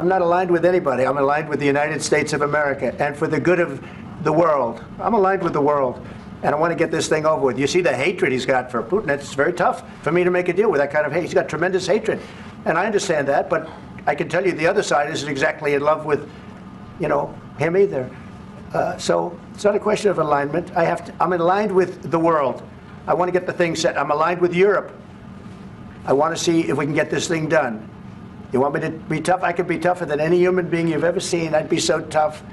I'm not aligned with anybody. I'm aligned with the United States of America and for the good of the world. I'm aligned with the world, and I want to get this thing over with. You see the hatred he's got for Putin. It's very tough for me to make a deal with that kind of hate. He's got tremendous hatred, and I understand that, but I can tell you the other side isn't exactly in love with, him either. So it's not a question of alignment. I'm aligned with the world. I want to get the thing set. I'm aligned with Europe. I want to see if we can get this thing done. You want me to be tough? I could be tougher than any human being you've ever seen. I'd be so tough.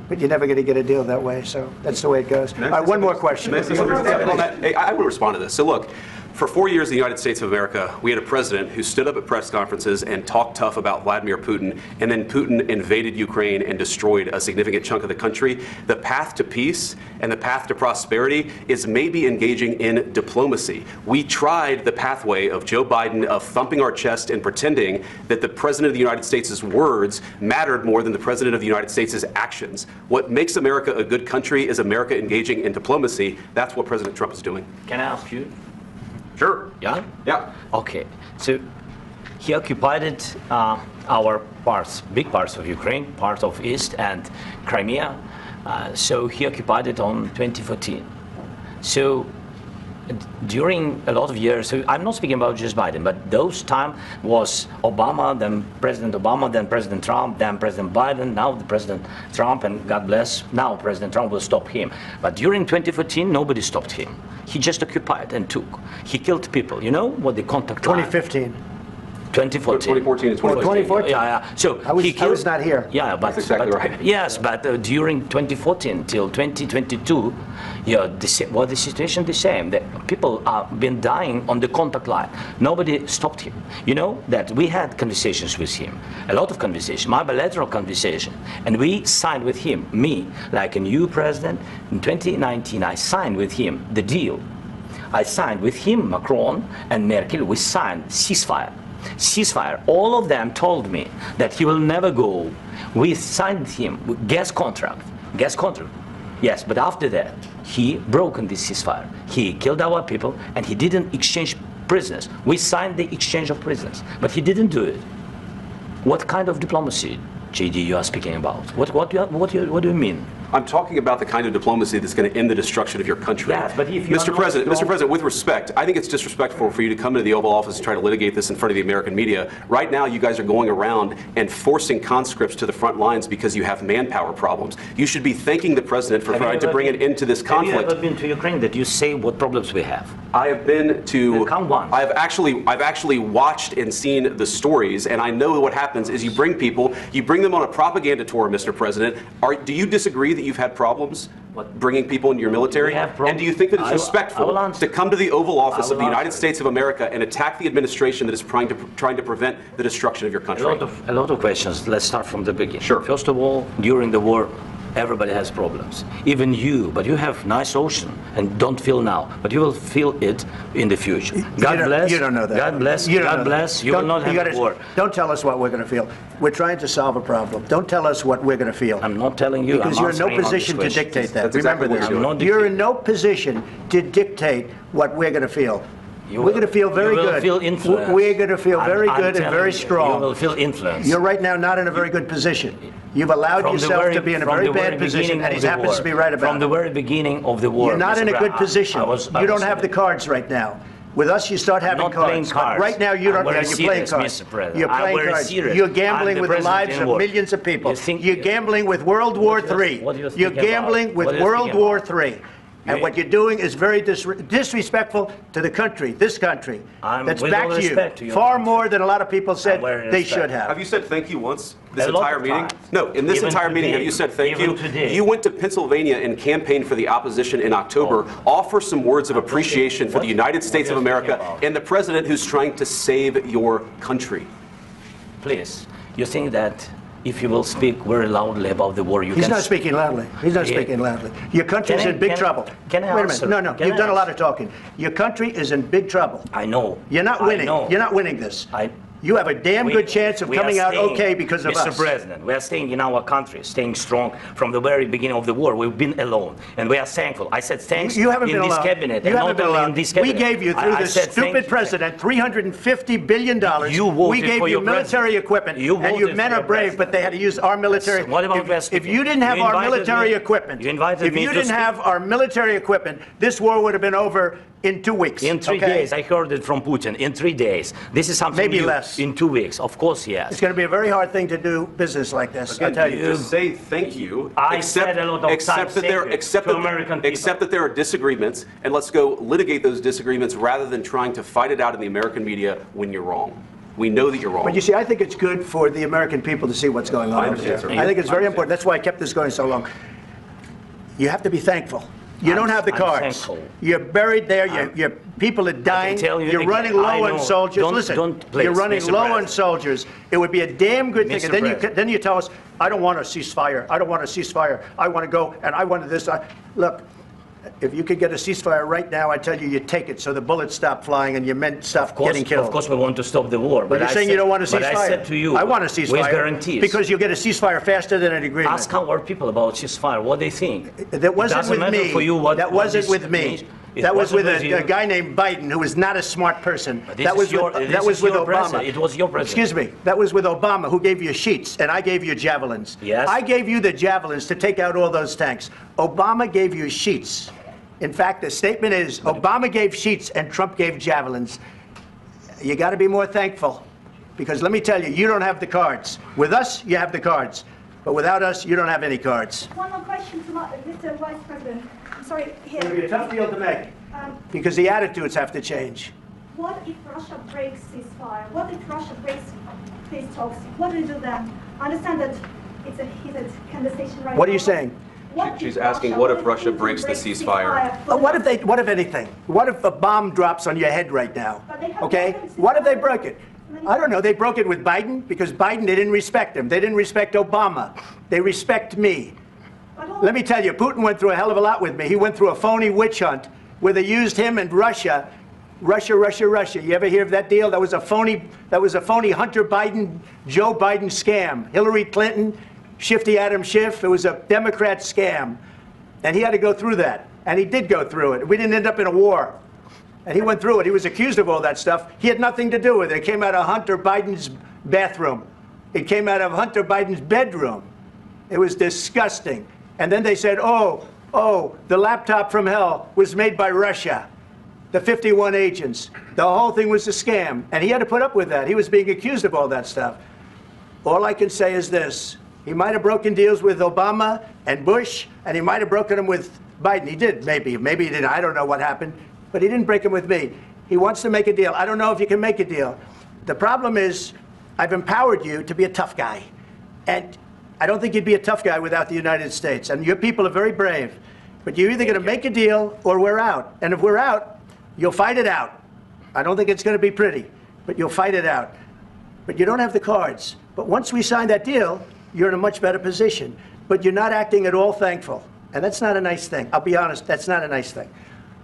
But you're never going to get a deal that way. So that's the way it goes. All right, one more question. Hey, I will respond to this. So look, for 4 years in the United States of America, we had a president who stood up at press conferences and talked tough about Vladimir Putin, and then Putin invaded Ukraine and destroyed a significant chunk of the country. The path to peace and the path to prosperity is maybe engaging in diplomacy. We tried the pathway of Joe Biden of thumping our chest and pretending that the President of the United States' words mattered more than the President of the United States' actions. What makes America a good country is America engaging in diplomacy. That's what President Trump is doing. Can I ask you? Sure. Yeah? Yeah. Okay. So he occupied our parts, big parts of Ukraine, part of East and Crimea. So he occupied it on 2014. So during a lot of years, so I'm not speaking about just Biden, but those time was Obama, then President Obama, then President Trump, then President Biden, now the President Trump, and God bless, now President Trump will stop him. But during 2014, nobody stopped him. He just occupied and took. He killed people. You know what the contact 2015. 2014. 2014 is 2014. Yeah. So I was not here. Yeah, but that's exactly right. Yes, but during 2014 till 2022, the situation the same. The people have been dying on the contact line. Nobody stopped him. You know that we had conversations with him, a lot of conversations, my bilateral conversation, and we signed with him. Me, like a new president in 2019, I signed with him the deal. I signed with him, Macron and Merkel. We signed ceasefire. All of them told me that he will never go. We signed him with gas contract. Yes, but after that, he broken this ceasefire. He killed our people, and he didn't exchange prisoners. We signed the exchange of prisoners, but he didn't do it. What kind of diplomacy, JD, you are speaking about? What do you mean? I'm talking about the kind of diplomacy that's going to end the destruction of your country. Yes, but if you Mr. President, with respect, I think it's disrespectful for you to come into the Oval Office and try to litigate this in front of the American media. Right now, you guys are going around and forcing conscripts to the front lines because you have manpower problems. You should be thanking the President for trying to bring an end to this conflict. Have you ever been to Ukraine that you say what problems we have? I have been to. Come once. I've actually watched and seen the stories, and I know what happens is you bring them on a propaganda tour, Mr. President. Do you disagree that you've had problems bringing people into your military? And do you think that it's respectful to come to the Oval Office of the United States of America and attack the administration that is trying to prevent the destruction of your country? A lot of questions. Let's start from the beginning. Sure. First of all, during the war, everybody has problems. Even you, but you have nice ocean and don't feel now, but you will feel it in the future. God bless. You don't know that. God bless. God bless. You will not have war. Don't tell us what we're going to feel. We're trying to solve a problem. Don't tell us what we're going to feel. I'm not telling you. Because you're in no position to dictate that. Remember this. You're in no position to dictate what we're going to feel. We're going to feel very good. You will feel influenced. We're going to feel very good and very strong. You will feel influenced. You're right now not in a very good position. You've allowed yourself to be in a very bad position, and he happens to be right about it. From the very beginning of the war. You're not in a good position. You don't have the cards right now. With us, you start having cards. Right now, you don't. You're playing cards. You're playing cards. You're gambling with the lives of millions of people. You're gambling with World War III. You're gambling with World War III. And what you're doing is very disrespectful to the country, this country, that's back to you, far more than a lot of people said they should have. Have you said thank you once this entire meeting? No, in this entire meeting, have you said thank you? You went to Pennsylvania and campaigned for the opposition in October. Offer some words of appreciation for the United States of America and the president who's trying to save your country. Please, you think that if you will speak very loudly about the war, He's not speaking loudly. He's not speaking loudly. Your country is in big trouble. Can I Wait a minute. No. You've done a lot of talking. Your country is in big trouble. I know. You're not winning. You're not winning this. you have a damn good chance of coming out okay because of us. Mr. President, we are staying in our country, staying strong from the very beginning of the war. We've been alone, and we are thankful. I said thanks you haven't in been this alone. cabinet, You and haven't not been only alone. in this cabinet. We gave you, through I this said stupid thank you. president, $350 billion. You voted we gave for you your military president. equipment, You and you voted men for are your brave, but they had to use our military. What about If you didn't have our military equipment, if you didn't have our military equipment, this war would have been over in 2 weeks. In 3 days, I heard it from Putin. In 3 days, this is something Maybe new. less. In 2 weeks, of course, yes. It's going to be a very hard thing to do business like this. I tell you. Just say thank you. I said a lot of times thank you to American people. Except that there are disagreements, and let's go litigate those disagreements rather than trying to fight it out in the American media when you're wrong. We know that you're wrong. But you see, I think it's good for the American people to see what's going on. I understand, sir. I think it's very important. That's why I kept this going so long. You have to be thankful. You don't have the I'm cards. thankful. You're buried there. Your people are dying. tell you You're again, running low I on know. soldiers. Don't, please, you're running Mr. low on President. soldiers. It would be a damn good thing. Mr. And President. then you tell us, I don't want a ceasefire. I don't want a ceasefire. I want to go, and I wanted this. Look, if you could get a ceasefire right now, I tell you, you take it so the bullets stop flying and your men stop getting killed. Of course, we want to stop the war. But you're saying you don't want a ceasefire. But I said to you, I want a ceasefire. with guarantees. Because you'll get a ceasefire faster than an agreement. Ask our people about ceasefire, what they think. That wasn't Doesn't with matter me. for you what That wasn't this with me. means. It That was with wasn't a you. guy named Biden, who was not a smart person. This That was is your- with, this that was is with your Obama. president. It was your president. Excuse me. That was with Obama, who gave you sheets, and I gave you javelins. Yes. I gave you the javelins to take out all those tanks. Obama gave you sheets. In fact, the statement is Obama gave sheets and Trump gave javelins. You got to be more thankful, because let me tell you, you don't have the cards. With us, you have the cards, but without us, you don't have any cards. One more question to Mr. Vice President. I'm sorry, It'll be here. a tough deal to make, because the attitudes have to change. What if Russia breaks ceasefire? What if Russia breaks peace talks? What do you do then? I understand that it's a heated conversation right now. What are you saying? What She's if asking, what if Russia Putin breaks the ceasefire? What if anything? What if a bomb drops on your head right now? But they have Okay? weapons. What if they broke it? I don't know. They broke it with Biden because Biden, they didn't respect him. They didn't respect Obama. They respect me. Let me tell you, Putin went through a hell of a lot with me. He went through a phony witch hunt where they used him and Russia. Russia. You ever hear of that deal? That was a phony Hunter Biden, Joe Biden scam. Hillary Clinton, Shifty Adam Schiff. It was a Democrat scam. And he had to go through that. And he did go through it. We didn't end up in a war. And he went through it. He was accused of all that stuff. He had nothing to do with it. It came out of Hunter Biden's bathroom. It came out of Hunter Biden's bedroom. It was disgusting. And then they said, oh, the laptop from hell was made by Russia. The 51 agents. The whole thing was a scam. And he had to put up with that. He was being accused of all that stuff. All I can say is this. He might have broken deals with Obama and Bush, and he might have broken them with Biden. He did, maybe. Maybe he didn't. I don't know what happened. But he didn't break them with me. He wants to make a deal. I don't know if you can make a deal. The problem is, I've empowered you to be a tough guy. And I don't think you'd be a tough guy without the United States. And your people are very brave. But you're either going to make a deal or we're out. And if we're out, you'll fight it out. I don't think it's going to be pretty, but you'll fight it out. But you don't have the cards. But once we sign that deal, you're in a much better position. But you're not acting at all thankful. And that's not a nice thing. I'll be honest, that's not a nice thing.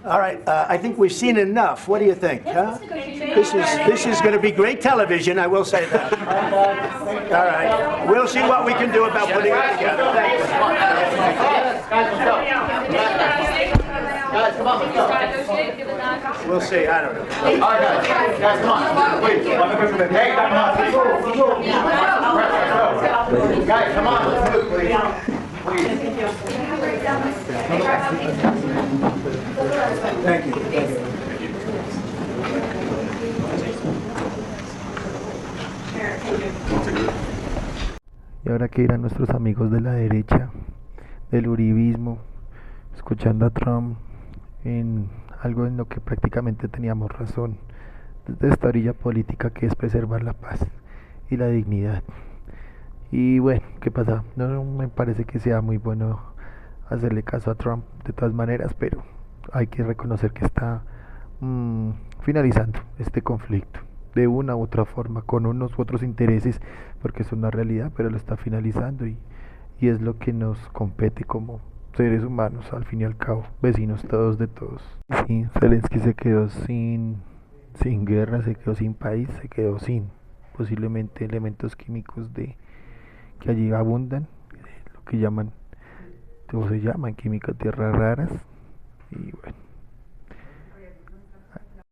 All right, I think we've seen enough. What do you think? Huh? This is going to be great television, I will say that. All right, we'll see what we can do about putting it together. Thanks. Guys, come on, let's go. We'll see, I don't know. All right, guys, come on. Wait, hey, come on. Guys, come on, let's move, please. Thank you. Y ahora que irán nuestros amigos de la derecha, del uribismo, escuchando a Trump en algo en lo que prácticamente teníamos razón, desde esta orilla política que es preservar la paz y la dignidad. Y bueno, ¿qué pasa? No me parece que sea muy bueno hacerle caso a Trump de todas maneras, pero hay que reconocer que está finalizando este conflicto de una u otra forma, con unos u otros intereses, porque es una realidad, pero lo está finalizando y es lo que nos compete como seres humanos, al fin y al cabo, vecinos todos de todos. Sí, Zelensky se quedó sin guerra, se quedó sin país, se quedó sin posiblemente elementos químicos que allí abundan, lo que llaman, o se llaman química tierras raras, y bueno.